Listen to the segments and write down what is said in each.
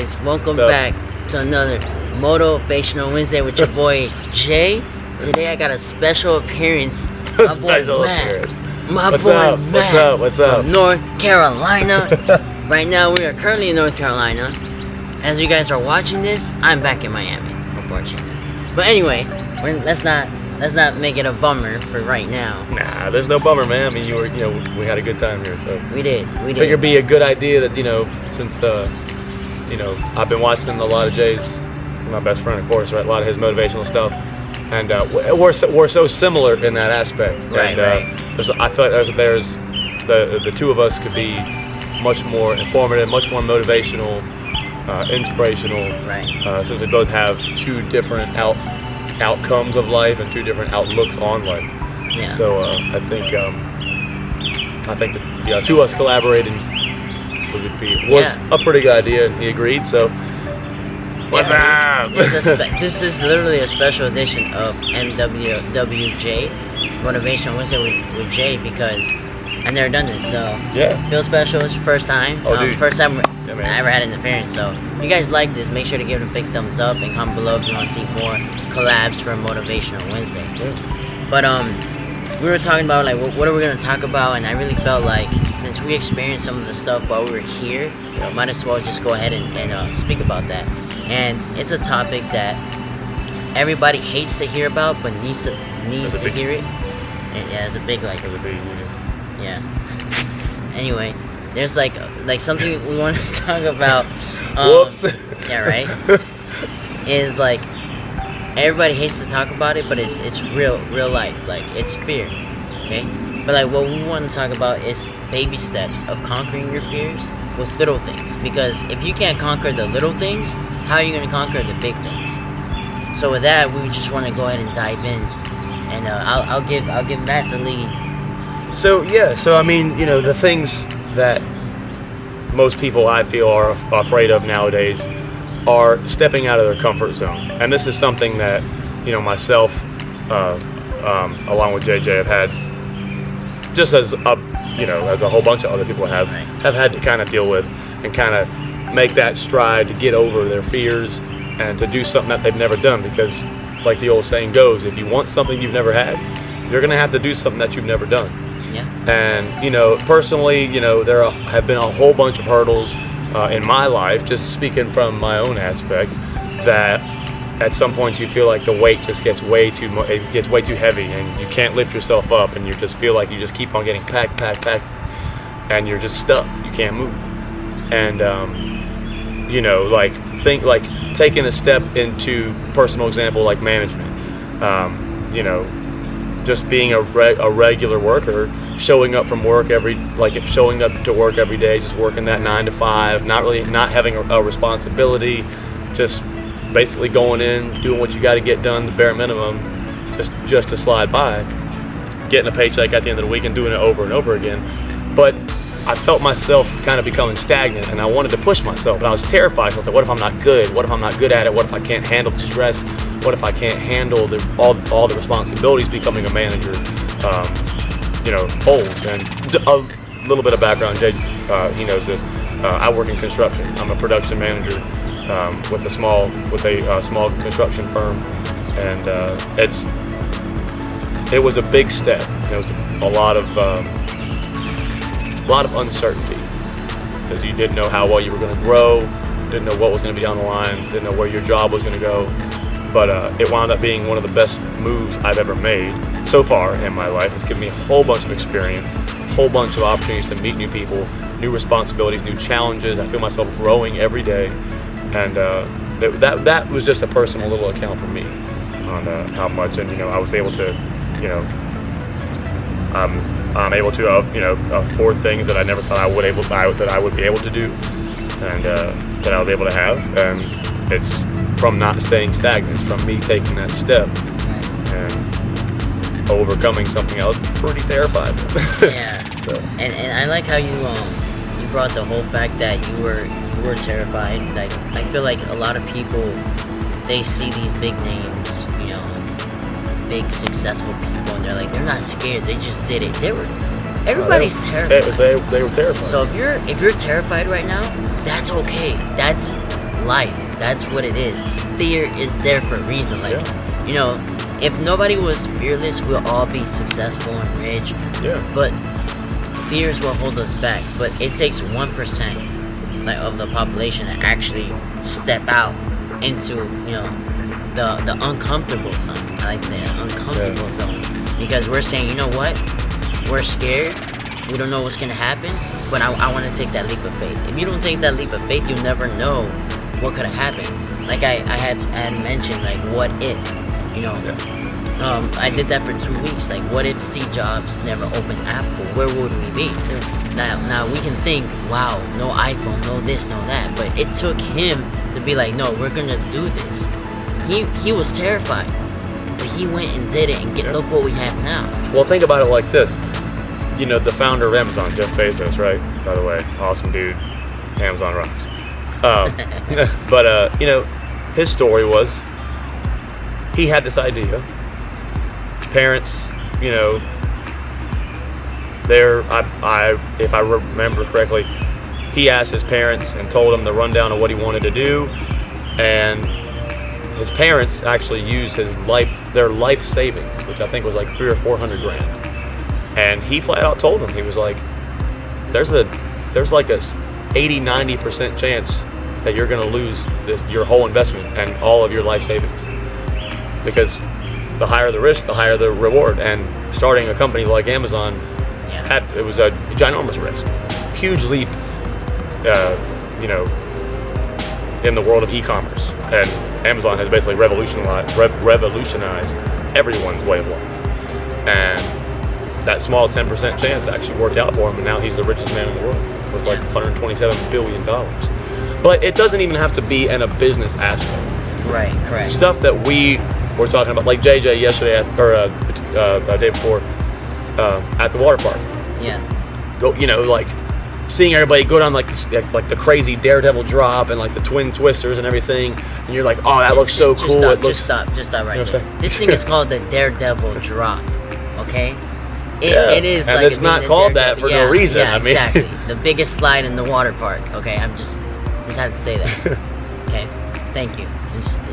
guys, welcome back to another Motivational Wednesday with your boy Jay. Today I got a special appearance. My boy Matt. What's up? From North Carolina. Right now we are currently in North Carolina. As you guys are watching this, I'm back in Miami, unfortunately. But anyway, let's not make it a bummer for right now. Nah, there's no bummer, man. I mean, we had a good time here, so we did. Figured it'd be a good idea that since I've been watching a lot of Jay's, my best friend, of course, right? A lot of his motivational stuff, and we're so similar in that aspect. Right. I feel like there's the two of us could be much more informative, much more motivational, inspirational. Right. Since we both have two different outcomes of life and two different outlooks on life. Yeah. So I think that two of us collaborating was a pretty good idea, and he agreed. So what's up? This is literally a special edition of MWWJ, Motivation Wednesday with Jay, because I've never done this, so yeah, feels special. It's your first time. First time I ever had an appearance. So if you guys like this, make sure to give it a big thumbs up and comment below if you want to see more collabs for Motivational Wednesday. Yeah. But we were talking about like what are we gonna talk about, and I really felt like since we experienced some of the stuff while we were here, might as well just go ahead and speak about that. And it's a topic that everybody hates to hear about, but needs to hear it. And yeah, it's a big yeah. Anyway, there's like something we want to talk about. Whoops. Yeah, right. Is like everybody hates to talk about it, but it's real life. Like it's fear, okay? But like what we want to talk about is baby steps of conquering your fears with little things. Because if you can't conquer the little things, how are you going to conquer the big things? So with that, we just want to go ahead and dive in, and I'll give Matt the lead. So I mean, the things that most people I feel are afraid of nowadays are stepping out of their comfort zone, and this is something that myself, along with JJ, have had, just as a whole bunch of other people have had to kind of deal with and kind of make that stride to get over their fears and to do something that they've never done. Because, like the old saying goes, if you want something you've never had, you're gonna have to do something that you've never done. Yeah. And personally, there have been a whole bunch of hurdles in my life, just speaking from my own aspect, that at some points you feel like the weight just gets way too heavy, and you can't lift yourself up, and you just feel like you just keep on getting packed, and you're just stuck. You can't move. And taking a step into personal example like management. Just being a regular worker, showing up to work every day, just working that 9 to 5, not having a responsibility, just basically going in, doing what you got to get done, the bare minimum, just to slide by, getting a paycheck at the end of the week and doing it over and over again. But I felt myself kind of becoming stagnant, and I wanted to push myself, and I was terrified. I was like, what if I'm not good? What if I'm not good at it? What if I can't handle the stress? What if I can't handle all the responsibilities becoming a manager holds? And a little bit of background, Jay, he knows this. I work in construction. I'm a production manager with a small construction firm, and it was a big step. It was a lot of uncertainty, because you didn't know how well you were going to grow, didn't know what was going to be on the line, didn't know where your job was going to go. But it wound up being one of the best moves I've ever made so far in my life. It's given me a whole bunch of experience, a whole bunch of opportunities to meet new people, new responsibilities, new challenges. I feel myself growing every day, and that was just a personal little account for me on how much. And I was able to, I'm able to afford things that I never thought I would be able to do, and that I was able to have. And it's from not staying stagnant. It's from me taking that step and overcoming something I was pretty terrified of. Yeah. So. And I like how you brought the whole fact that you were terrified. Like I feel like a lot of people, they see these big names, big successful people, and they're not scared. They just did it. Everybody's terrified. They were terrified. So if you're terrified right now, that's okay. life. That's what it is. Fear is there for a reason. Like, you know, if nobody was fearless, we'll all be successful and rich. Yeah. But fear is what holds us back. But it takes 1% like of the population to actually step out into, you know, the uncomfortable zone. I like to say that, uncomfortable zone. Because we're saying, you know what? We're scared. We don't know what's gonna happen. But I want to take that leap of faith. If you don't take that leap of faith, you'll never know what could have happened. Like I had mentioned, like, what if, you know, I did that for 2 weeks. Like, what if Steve Jobs never opened Apple? Where would we be? Now we can think, wow, no iPhone, no this, no that. But it took him to be like, no, we're gonna do this. He was terrified, but he went and did it, and look what we have now. Well, think about it like this. You know, the founder of Amazon, Jeff Bezos, right? By the way, awesome dude. Amazon rocks. But you know, his story was he had this idea. Parents, you know, if I remember correctly, he asked his parents and told them the rundown of what he wanted to do, and his parents actually used their life savings, which I think was like $300,000 or $400,000. And he flat out told them, he was like, there's like a 80-90% chance that you're going to lose your whole investment and all of your life savings, because the higher the risk, the higher the reward. And starting a company like Amazon, it was a ginormous risk, huge leap, you know, in the world of e-commerce. And Amazon has basically revolutionized everyone's way of life. And that small 10% chance actually worked out for him, and now he's the richest man in the world with like $127 billion. But it doesn't even have to be in a business aspect. Right, correct. Stuff that we were talking about, like JJ yesterday, or the day before, at the water park. Yeah. Go, you know, like seeing everybody go down like the crazy daredevil drop and like the twin twisters and everything, and you're like, oh, that looks so cool. Just stop right there. This thing is called the daredevil drop. Okay. It is, and like, it's not called that for no reason. Yeah, I mean, exactly. The biggest slide in the water park. Okay, I'm just have to say that. Okay, thank you.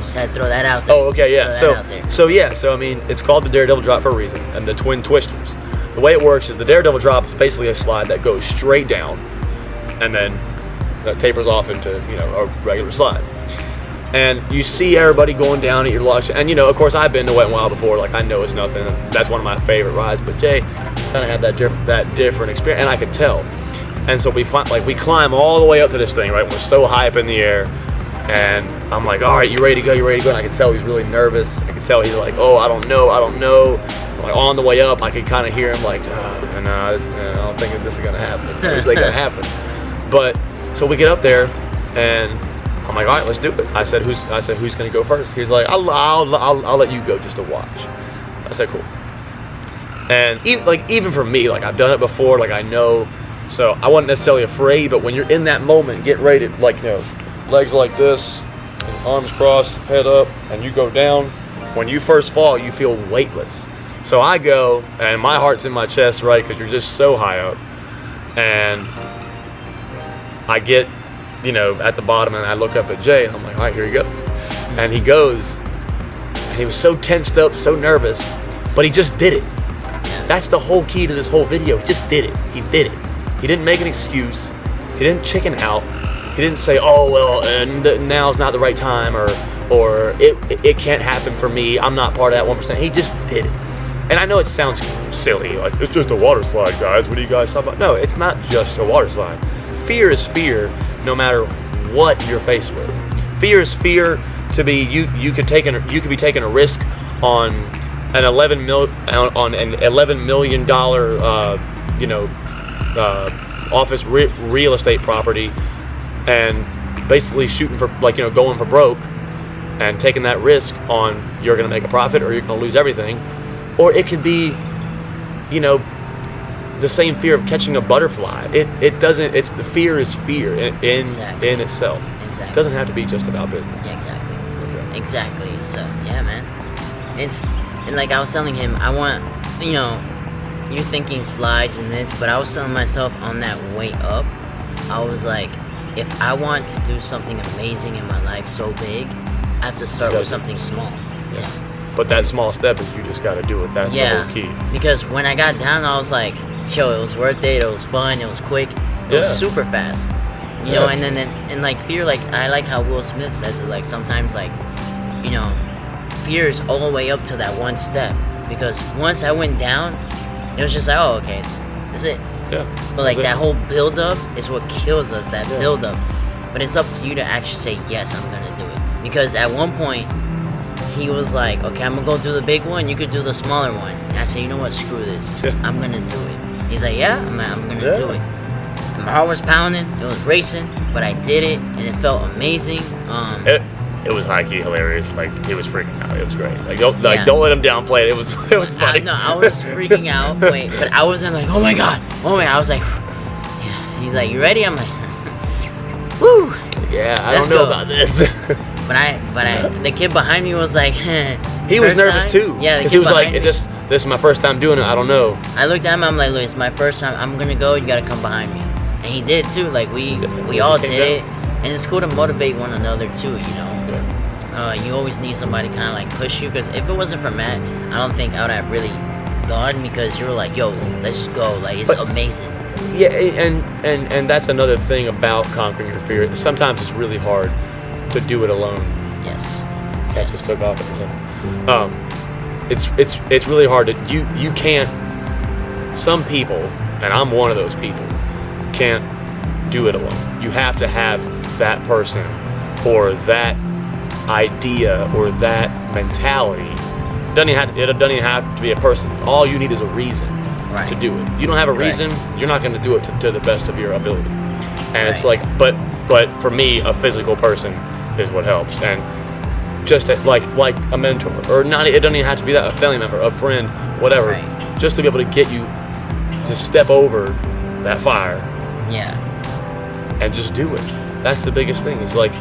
Just had to throw that out there. Oh, okay, yeah. So I mean, it's called the daredevil drop for a reason, and the twin twisters. The way it works is the daredevil drop is basically a slide that goes straight down, and then that tapers off into, you know, a regular slide. And you see everybody going down at your Lux, and you know, of course, I've been to Wet n Wild before. Like, I know it's nothing. That's one of my favorite rides. But Jay kind of had that different experience, and I could tell. And so we climb all the way up to this thing, right? We're so high up in the air, and I'm like, all right, you ready to go? You ready to go? And I could tell he's really nervous. I could tell he's like, oh, I don't know. Like, on the way up, I could kind of hear him like, no, I don't think this is gonna happen. It's like gonna happen. But so we get up there, and I'm like, all right, let's do it. I said, who's gonna go first? He's like, I'll let you go just to watch. I said, cool. And even for me, like, I've done it before, like, I know, so I wasn't necessarily afraid. But when you're in that moment, get ready to, like, you know, legs like this, arms crossed, head up, and you go down. When you first fall, you feel weightless. So I go, and my heart's in my chest, right, because you're just so high up. And I get, you know, at the bottom, and I look up at Jay, and I'm like, all right, here he goes. And he goes, and he was so tensed up, so nervous, but he just did it. That's the whole key to this whole video. He just did it. He did it. He didn't make an excuse. He didn't chicken out. He didn't say, oh, well, now's not the right time, or it can't happen for me. I'm not part of that 1%. He just did it. And I know it sounds silly, like, it's just a water slide, guys. What are you guys talking about? No, it's not just a water slide. Fear is fear, no matter what you're faced with. Fear is fear to be, you could be taking a risk on an $11 million office real estate property, and basically shooting for, like, you know, going for broke, and taking that risk on you're going to make a profit or you're going to lose everything. Or it could be, you know, the same fear of catching a butterfly. It doesn't. It's the fear is fear in itself. Exactly. It doesn't have to be just about business. Exactly. Okay. Exactly. So yeah, man. And like I was telling him, I want, you know, you're thinking slides and this, but I was telling myself on that way up, I was like, if I want to do something amazing in my life so big, I have to start with something small. Yeah. But that small step is you just got to do it. That's the whole key. Because when I got down, I was like, yo, it was worth it. It was fun. It was quick. It was super fast. You know, and then and like fear, like I like how Will Smith says it. Like sometimes, like, you know, fear is all the way up to that one step. Because once I went down, it was just like, oh, okay, that's it. Yeah. But like that whole build up is what kills us. That build up. But it's up to you to actually say, yes, I'm gonna do it. Because at one point, he was like, okay, I'm gonna go do the big one, you could do the smaller one. And I said, you know what, screw this. I'm gonna do it. He's like, yeah, I'm gonna do it. And my heart was pounding, it was racing, but I did it, and it felt amazing. It was high-key hilarious. Like, he was freaking out. It was great. Like, don't let him downplay it. It was funny. I was freaking out. But I wasn't like, oh my god. I was like, yeah. He's like, you ready? I'm like, woo. Yeah, I don't know about this. But the kid behind me was like, he was nervous too. Yeah, because he was like, this is my first time doing it. I don't know. I looked at him. I'm like, look, it's my first time. I'm gonna go. You gotta come behind me. And he did too. Like we all did it. And it's cool to motivate one another too. You know. You always need somebody kind of like push you. Because if it wasn't for Matt, I don't think I would have really gone. Because you were like, yo, let's go. Like it's amazing. Yeah, and that's another thing about conquering your fear. Sometimes it's really hard to do it alone. Yes. I just took off for a second. It's really hard to you can't. Some people, and I'm one of those people, can't do it alone. You have to have that person or that idea or that mentality. It doesn't even have to be a person. All you need is a reason to do it. You don't have a reason, you're not going to do it to the best of your ability. And it's like, but for me, a physical person is what helps. And just like a mentor, or not, it doesn't even have to be that, a family member, a friend, whatever. Just to be able to get you to step over that fire. Yeah. And just do it. That's the biggest thing. It's like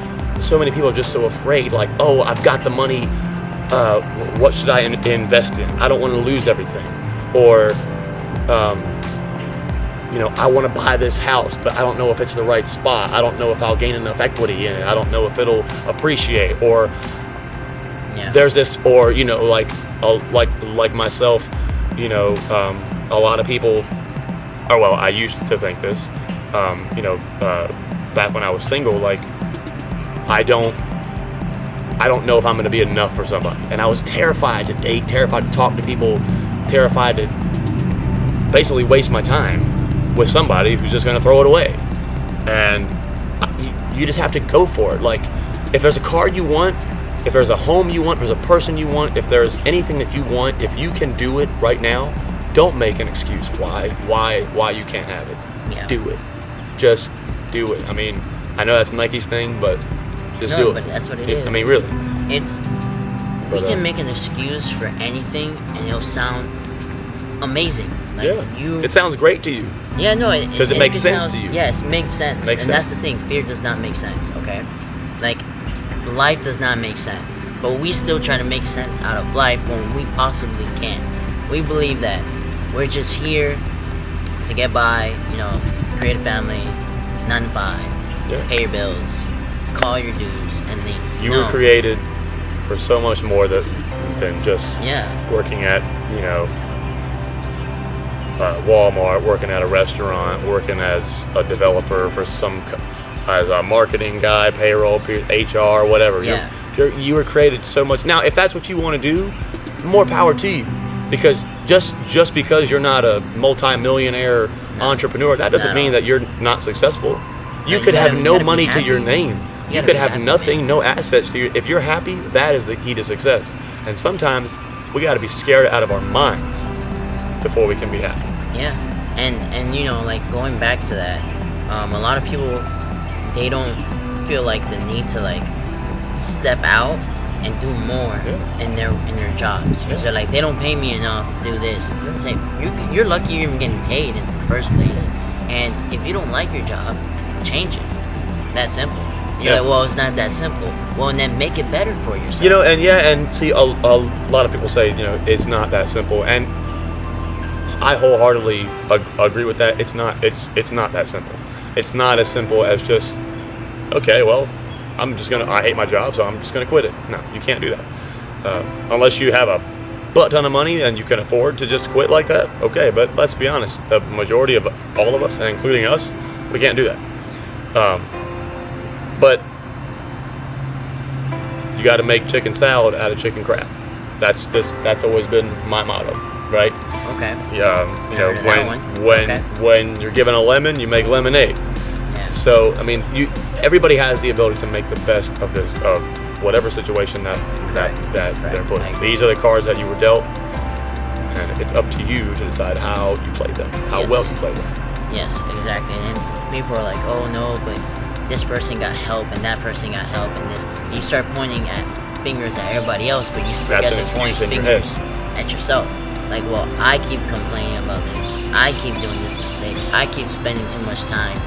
so many people are just so afraid. Like, oh, I've got the money. What should I invest in? I don't want to lose everything. Or, I want to buy this house, but I don't know if it's the right spot. I don't know if I'll gain enough equity in it. I don't know if it'll appreciate. Or there's this, or like myself, a lot of people. Oh well, I used to think this. Back when I was single, like I don't know if I'm going to be enough for somebody, and I was terrified to date, terrified to talk to people, terrified to basically waste my time with somebody who's just going to throw it away. And you just have to go for it. Like, if there's a car you want, if there's a home you want, if there's a person you want, if there's anything that you want, if you can do it right now, don't make an excuse why you can't have it. Yeah. Do it. Just do it. I mean, I know that's Nike's thing, but just do it. But that's what it is. I mean, really. We can make an excuse for anything, and it'll sound amazing. Like it sounds great to you. Yeah, no, because it makes sense to you. Yes, it makes sense. That's the thing. Fear does not make sense. Okay, like life does not make sense, but we still try to make sense out of life when we possibly can. We believe that we're just here to get by. Create a family, 9 to 5, pay your bills, call your dues, and leave. You were created for so much more than just working at Walmart, working at a restaurant, working as a developer for as a marketing guy, payroll, HR, whatever. You were created so much. Now, if that's what you want to do, more power to you. Because just because you're not a multi-millionaire entrepreneur, that doesn't mean that you're not successful. You could have no money to your name. You could have nothing, no assets to you. If you're happy, that is the key to success. And sometimes we got to be scared out of our minds before we can be happy. Yeah, and like going back to that, a lot of people, they don't feel like the need to like step out and do more in their jobs. Because they're like, they don't pay me enough to do this. It's like, you're lucky you're even getting paid in the first place. And if you don't like your job, change it. That simple. You're like, well, it's not that simple. Well, and then make it better for yourself. And see, a lot of people say, it's not that simple. And I wholeheartedly agree with that. It's not that simple. It's not as simple as just okay, well, I hate my job, so I'm just gonna quit it. No, you can't do that. Unless you have a butt ton of money and you can afford to just quit like that, okay, but let's be honest, the majority of all of us, and including us, we can't do that. But you got to make chicken salad out of chicken crap. That's always been my motto, right? Okay. When you're given a lemon, you make lemonade. Yeah. So I mean, everybody has the ability to make the best of whatever situation that they're put in. These are the cards that you were dealt, and it's up to you to decide how you play them, how well you play them. Yes, exactly. And people are like, oh no, but this person got help and that person got help and this. You start pointing at fingers at everybody else, but you forget to point fingers at yourself. Like, well, I keep complaining about this. I keep doing this mistake. I keep spending too much time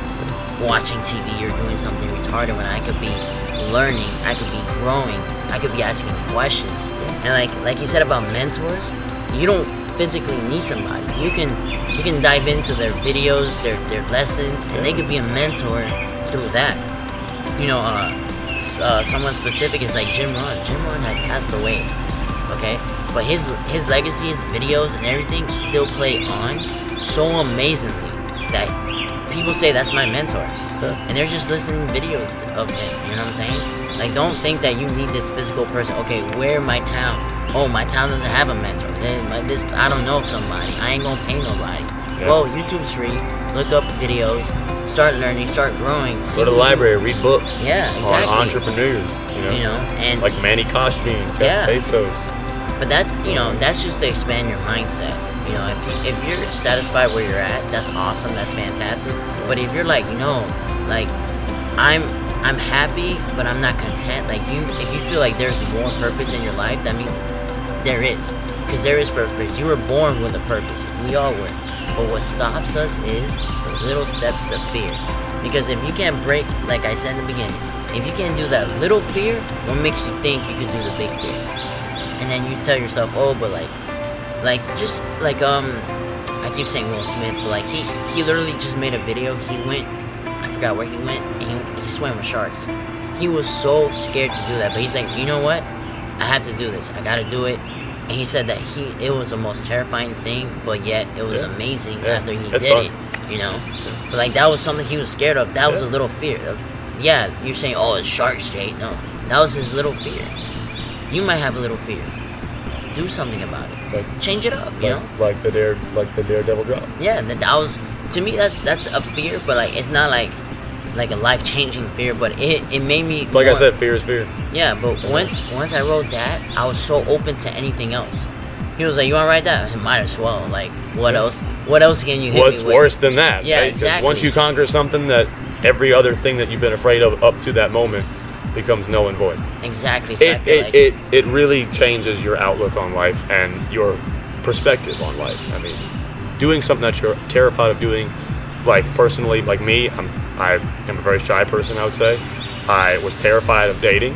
watching TV or doing something retarded when I could be learning, I could be growing, I could be asking questions. And like you said about mentors, you don't physically need somebody. You can dive into their videos, their lessons, and they could be a mentor through that. Someone specific is like Jim Rohn. Jim Rohn has passed away, okay? But his legacy, his videos and everything still play on so amazingly that people say that's my mentor. And they're just listening to videos of him, you know what I'm saying? Like, don't think that you need this physical person. Okay, where my town? Oh, my town doesn't have a mentor. I don't know somebody. I ain't gonna pay nobody. Yeah. Well, YouTube's free. Look up videos. Start learning. Start growing. Go to the library. Read books. Yeah, exactly. On entrepreneurs. And like Manny Koshkin, Jeff Bezos. But that's just to expand your mindset. If you're satisfied where you're at, that's awesome. That's fantastic. But if you're like, I'm happy, but I'm not content. Like if you feel like there's more purpose in your life, that means there is, because there is purpose. You were born with a purpose. We all were. But what stops us is those little steps to fear. Because if you can't break, like I said in the beginning, if you can't do that little fear, what makes you think you can do the big fear? And then you tell yourself, oh, but I keep saying Will Smith, but he literally just made a video. He went, I forgot where he went, and he swam with sharks. He was so scared to do that, but he's like, you know what? I have to do this. I gotta do it. And he said that it was the most terrifying thing, but yet it was amazing after he did it. But that was something he was scared of. That was a little fear. Yeah, you're saying, oh, it's sharks, Jay. No, that was his little fear. You might have a little fear. Do something about it. Change it up, Like the daredevil drop. Yeah, that was, to me, that's a fear, but it's not like a life-changing fear, but it made me. Like I said, fear is fear. Yeah, but once I wrote that, I was so open to anything else. He was like, "You want to write that?" I might as well. Like, what else? What else can you hit me with? What's worse than that? Yeah, exactly. Once you conquer something, that every other thing that you've been afraid of up to that moment becomes null and void. Exactly. So it really changes your outlook on life and your perspective on life. I mean, doing something that you're terrified of doing, like personally, like me, I am a very shy person, I would say. I was terrified of dating.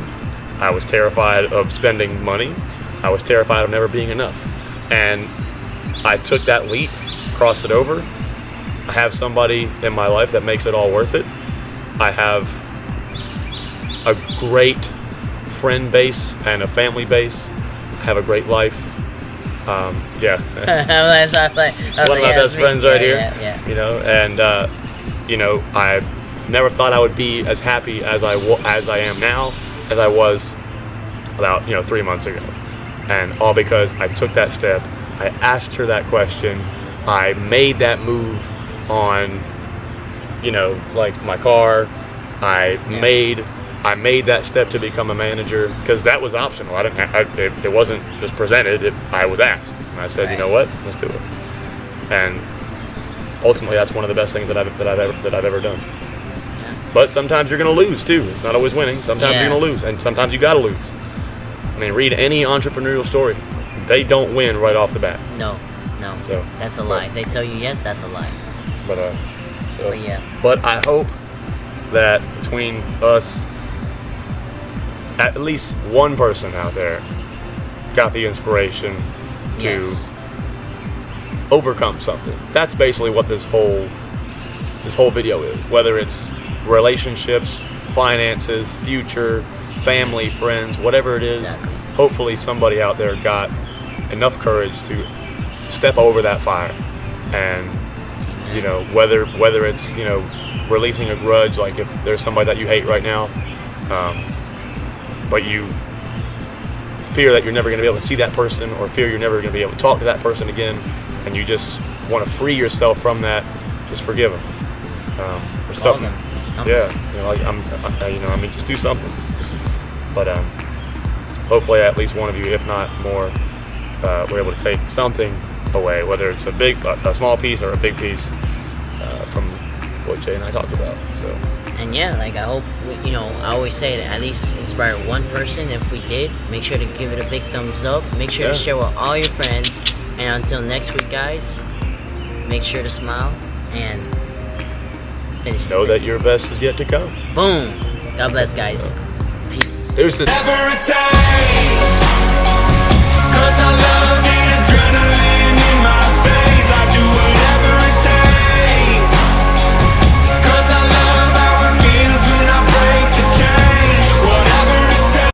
I was terrified of spending money. I was terrified of never being enough. And I took that leap, crossed it over. I have somebody in my life that makes it all worth it. I have a great friend base and a family base. I have a great life. One of my best friends right here. Yeah. I never thought I would be as happy as I am now, as I was about 3 months ago, and all because I took that step. I asked her that question. I made that move on, my car. I made that step to become a manager, because that was optional. It wasn't just presented. I was asked, and I said, you know what, let's do it. And ultimately, that's one of the best things that I've ever done. Yeah. But sometimes you're going to lose too. It's not always winning. Sometimes you're going to lose, and sometimes you got to lose. I mean, read any entrepreneurial story. They don't win right off the bat. No. So that's a lie. They tell you yes, that's a lie. But I hope that between us, at least one person out there got the inspiration to overcome something. That's basically what this whole video is. Whether it's relationships, finances, future, family, friends, whatever it is. Exactly. Hopefully somebody out there got enough courage to step over that fire, and you know, whether it's, you know, releasing a grudge, like if there's somebody that you hate right now, but you fear that you're never going to be able to see that person, or fear you're never going to be able to talk to that person again, and you just want to free yourself from that, just forgive them, or something. Yeah, you know, I mean, just do something. But hopefully, at least one of you, if not more, were able to take something away, whether it's a small piece or a big piece, from what Jay and I talked about. So. And yeah, like I hope, you know, I always say to at least inspire one person. If we did, make sure to give it a big thumbs up. Make sure to share with all your friends. And until next week, guys, make sure to smile and finish. Know that your best is yet to come. Boom. God bless, guys. Peace. Deuces. Every time